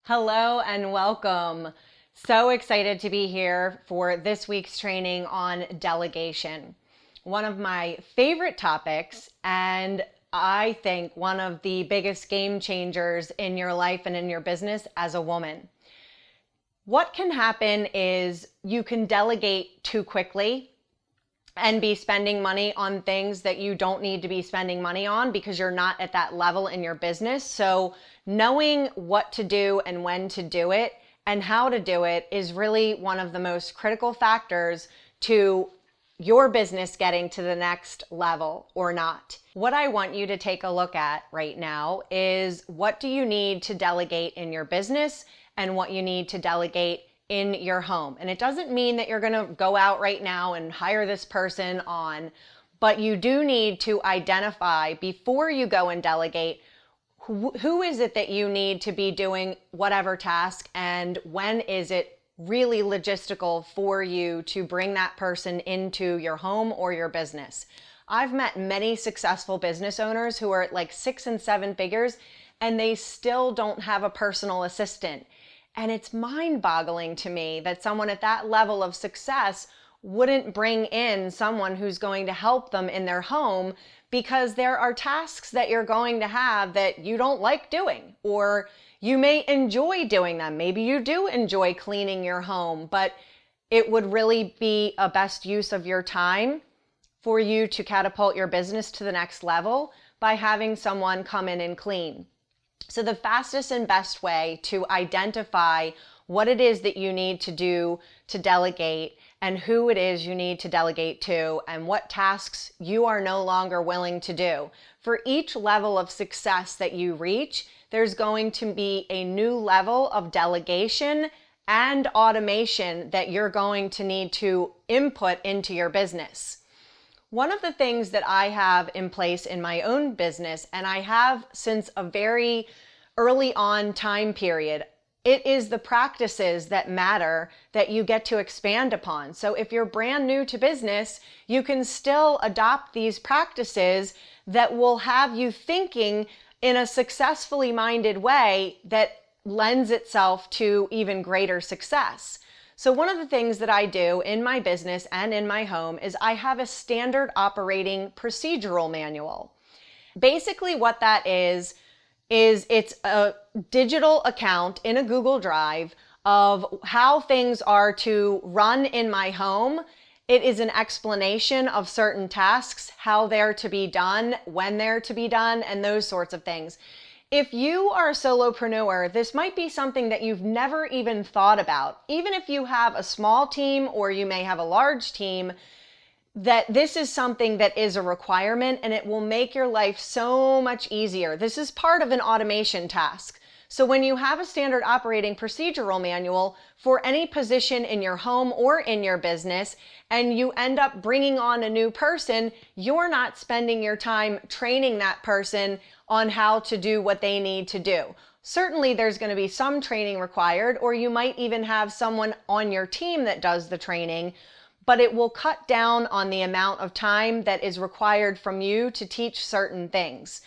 Hello and welcome. So excited to be here for this week's training on delegation. One of my favorite topics, and I think one of the biggest game changers in your life and in your business as a woman. What can happen is you can delegate too quickly and be spending money on things that you don't need to be spending money on because you're not at that level in your business. So knowing what to do and when to do it and how to do it is really one of the most critical factors to your business getting to the next level or not. What I want you to take a look at right now is what do you need to delegate in your business and what you need to delegate in your home. And it doesn't mean that you're going to go out right now and hire this person on, but you do need to identify before you go and delegate who is it that you need to be doing whatever task and when is it really logistical for you to bring that person into your home or your business. I've met many successful business owners who are at like 6 and 7 figures and they still don't have a personal assistant. And it's mind-boggling to me that someone at that level of success wouldn't bring in someone who's going to help them in their home because there are tasks that you're going to have that you don't like doing, or you may enjoy doing them. Maybe you do enjoy cleaning your home, but it would really be a best use of your time for you to catapult your business to the next level by having someone come in and clean. So the fastest and best way to identify what it is that you need to do to delegate and who it is you need to delegate to and what tasks you are no longer willing to do. For each level of success that you reach, there's going to be a new level of delegation and automation that you're going to need to input into your business. One of the things that I have in place in my own business, and I have since a very early on time period, it is the practices that matter that you get to expand upon. So if you're brand new to business, you can still adopt these practices that will have you thinking in a successfully minded way that lends itself to even greater success. So one of the things that I do in my business and in my home is I have a standard operating procedural manual. Basically what that is it's a digital account in a Google Drive of how things are to run in my home. It is an explanation of certain tasks, how they're to be done, when they're to be done, and those sorts of things. If you are a solopreneur, this might be something that you've never even thought about. Even if you have a small team or you may have a large team, that this is something that is a requirement and it will make your life so much easier. This is part of an automation task. So when you have a standard operating procedural manual for any position in your home or in your business, and you end up bringing on a new person, you're not spending your time training that person on how to do what they need to do. Certainly there's going to be some training required, or you might even have someone on your team that does the training, but it will cut down on the amount of time that is required from you to teach certain things.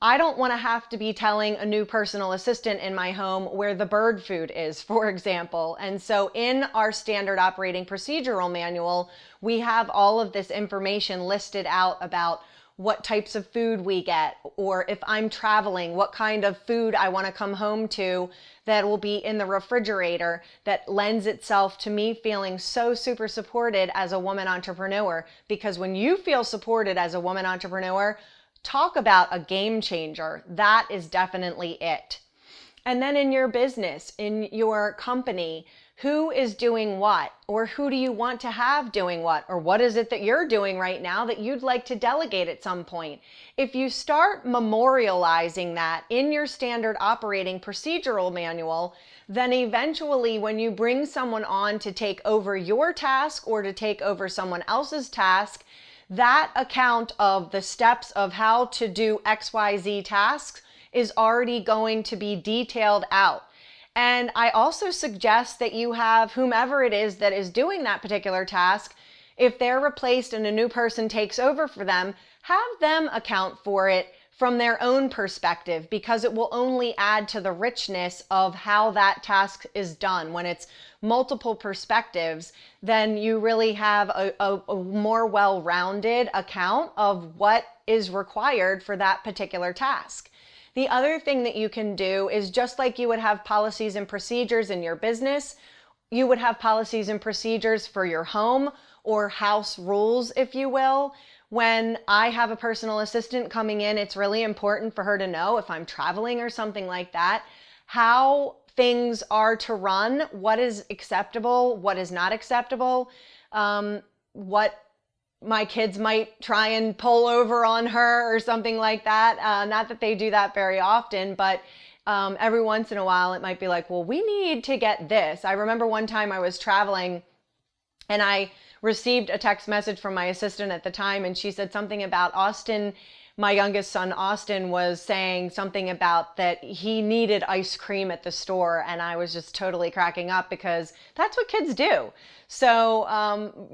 I don't want to have to be telling a new personal assistant in my home where the bird food is, for example. And so in our standard operating procedural manual, we have all of this information listed out about what types of food we get, or if I'm traveling, what kind of food I want to come home to that will be in the refrigerator that lends itself to me feeling so super supported as a woman entrepreneur. Because when you feel supported as a woman entrepreneur, talk about a game changer. That is definitely it. And then in your business, in your company, who is doing what? Or who do you want to have doing what? Or what is it that you're doing right now that you'd like to delegate at some point? If you start memorializing that in your standard operating procedural manual, then eventually when you bring someone on to take over your task or to take over someone else's task, that account of the steps of how to do XYZ tasks is already going to be detailed out. And I also suggest that you have whomever it is that is doing that particular task, if they're replaced and a new person takes over for them, have them account for it from their own perspective, because it will only add to the richness of how that task is done. When it's multiple perspectives, then you really have a more well-rounded account of what is required for that particular task. The other thing that you can do is, just like you would have policies and procedures in your business, you would have policies and procedures for your home, or house rules, if you will. When I have a personal assistant coming in, it's really important for her to know, if I'm traveling or something like that, how things are to run, what is acceptable, what is not acceptable, what my kids might try and pull over on her or something like that. Not that they do that very often, but every once in a while it might be like, well, we need to get this. I remember one time I was traveling and I received a text message from my assistant at the time, and she said something about Austin. My youngest son, Austin, was saying something about that he needed ice cream at the store, and I was just totally cracking up, because that's what kids do. So,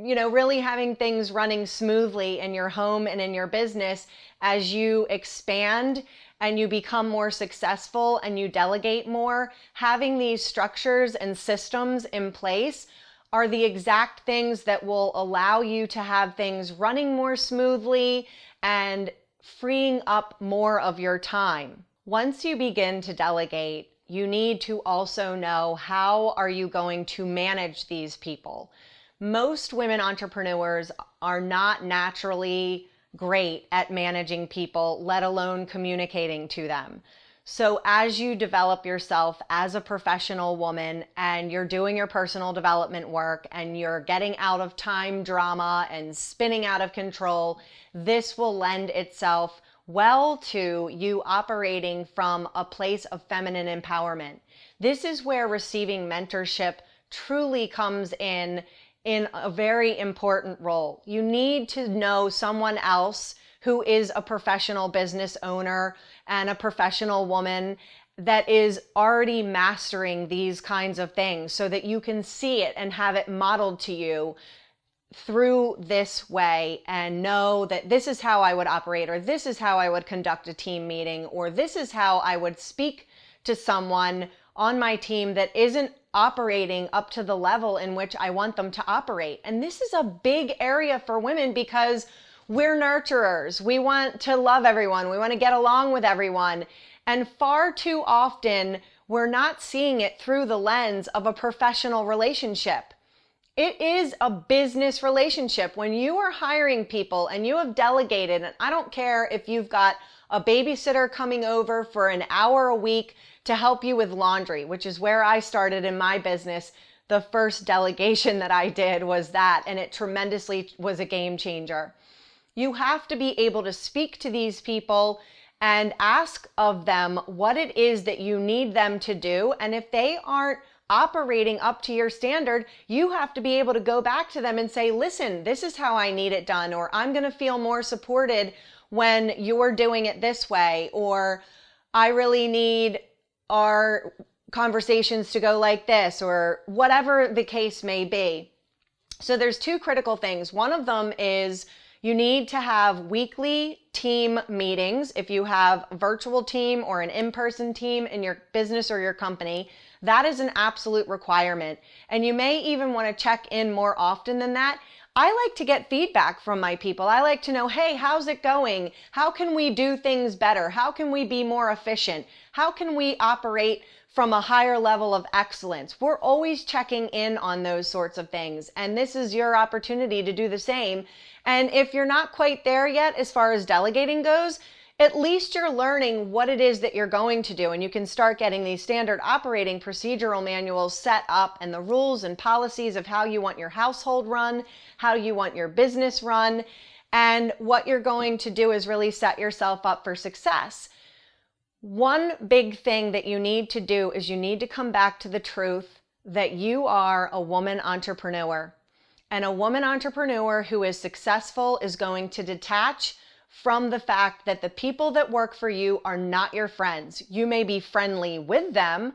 really having things running smoothly in your home and in your business as you expand and you become more successful and you delegate more, having these structures and systems in place are the exact things that will allow you to have things running more smoothly and freeing up more of your time. Once you begin to delegate, you need to also know, how are you going to manage these people? Most women entrepreneurs are not naturally great at managing people, let alone communicating to them. So as you develop yourself as a professional woman and you're doing your personal development work and you're getting out of time drama and spinning out of control, this will lend itself well to you operating from a place of feminine empowerment. This is where receiving mentorship truly comes in a very important role. You need to know someone else who is a professional business owner and a professional woman that is already mastering these kinds of things, so that you can see it and have it modeled to you through this way, and know that this is how I would operate, or this is how I would conduct a team meeting, or this is how I would speak to someone on my team that isn't operating up to the level in which I want them to operate. And this is a big area for women, because we're nurturers. We want to love everyone. We want to get along with everyone. And far too often, we're not seeing it through the lens of a professional relationship. It is a business relationship. When you are hiring people and you have delegated, and I don't care if you've got a babysitter coming over for an hour a week to help you with laundry, which is where I started in my business. The first delegation that I did was that, and it tremendously was a game changer. You have to be able to speak to these people and ask of them what it is that you need them to do. And if they aren't operating up to your standard, you have to be able to go back to them and say, listen, this is how I need it done, or I'm going to feel more supported when you're doing it this way, or I really need our conversations to go like this, or whatever the case may be. So there's two critical things. One of them is you need to have weekly team meetings. If you have a virtual team or an in-person team in your business or your company, that is an absolute requirement. And you may even want to check in more often than that. I like to get feedback from my people. I like to know, hey, how's it going? How can we do things better? How can we be more efficient? How can we operate from a higher level of excellence? We're always checking in on those sorts of things. And this is your opportunity to do the same. And if you're not quite there yet as far as delegating goes, at least you're learning what it is that you're going to do, and you can start getting these standard operating procedural manuals set up, and the rules and policies of how you want your household run, how you want your business run, and what you're going to do is really set yourself up for success. One big thing that you need to do is you need to come back to the truth that you are a woman entrepreneur. And a woman entrepreneur who is successful is going to detach from the fact that the people that work for you are not your friends. You may be friendly with them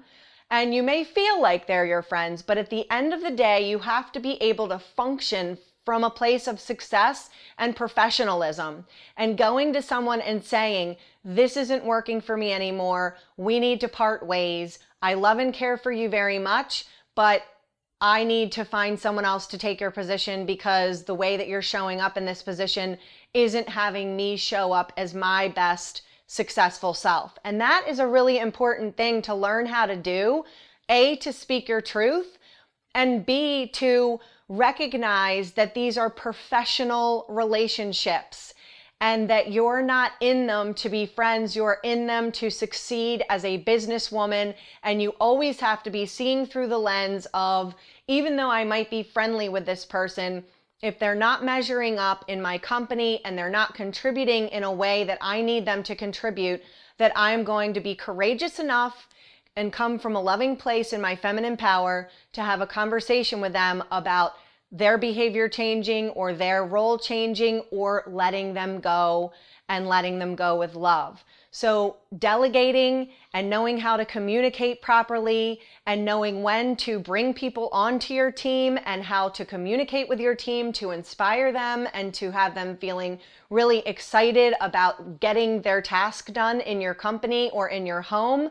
and you may feel like they're your friends, but at the end of the day, you have to be able to function from a place of success and professionalism, and going to someone and saying, this isn't working for me anymore. We need to part ways. I love and care for you very much, but I need to find someone else to take your position because the way that you're showing up in this position isn't having me show up as my best successful self. And that is a really important thing to learn how to do. A, to speak your truth, and B, to recognize that these are professional relationships and that you're not in them to be friends, you're in them to succeed as a businesswoman, and you always have to be seeing through the lens of, even though I might be friendly with this person, if they're not measuring up in my company and they're not contributing in a way that I need them to contribute, that I'm going to be courageous enough and come from a loving place in my feminine power to have a conversation with them about their behavior changing or their role changing, or letting them go and letting them go with love. So delegating and knowing how to communicate properly and knowing when to bring people onto your team and how to communicate with your team to inspire them and to have them feeling really excited about getting their task done in your company or in your home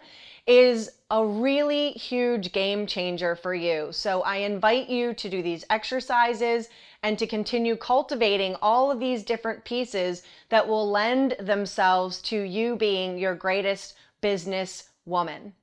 is a really huge game changer for you. So I invite you to do these exercises and to continue cultivating all of these different pieces that will lend themselves to you being your greatest business woman.